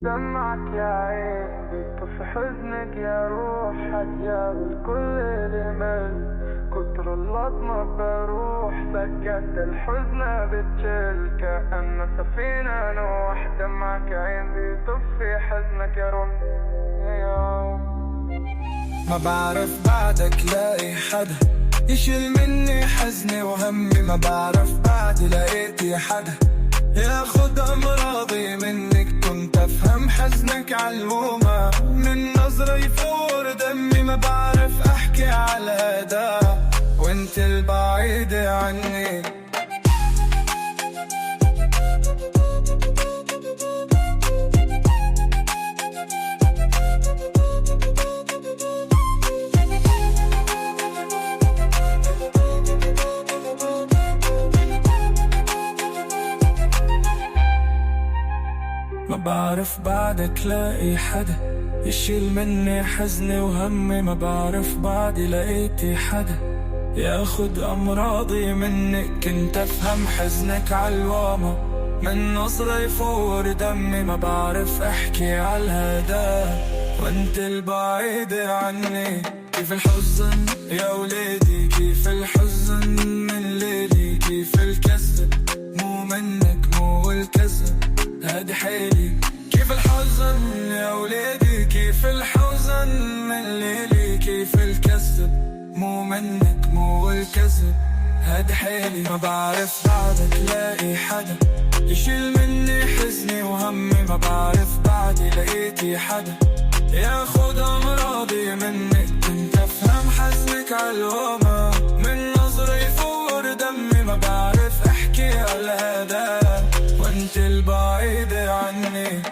دمعك يا عين بيطفي حزنك يا روح، هتجاوز كل الامل. كتر اللطمة بروح سكت الحزن بتشل، كأن سفينة نوح. دمعك يا عين بيطفي حزنك يا روح. ما بعرف بعدك لاقي حدا يشيل مني حزني وهمي، ما بعرف بعد لقيتي حدا ياخد امراضي منك. كنت افهم حزنك عالومة من نظرة يفور دمي، ما بعرف احكي على هدا وانت البعيدة عني. ما بعرف بعدك لاقي حدا يشيل مني حزني وهمي، ما بعرف بعدي لقيتي حدا ياخد امراضي منك. كنت افهم حزنك عالوامة من نظرة يفور دمي، ما بعرف احكي عالهدا وانت البعيدة عني. كيف الحزن يا وليدي، كيف الحزن من ليلي، كيف الكذب مو منك مو الكذب هادي حيلي. كيف الحزن يا وليدي، كيف الحزن من ليلي، كيف الكذب مو منك مو الكذب هادي حيلي. ما بعرف بعدك لاقي حدا يشيل مني حزني وهمي، ما بعرف بعدي لقيتي حدا ياخد امراضي منك. كنت افهم حزنك عالومة من نظرة يفور دمي، ما بعرف احكي على هدا وانت البعيدة عني.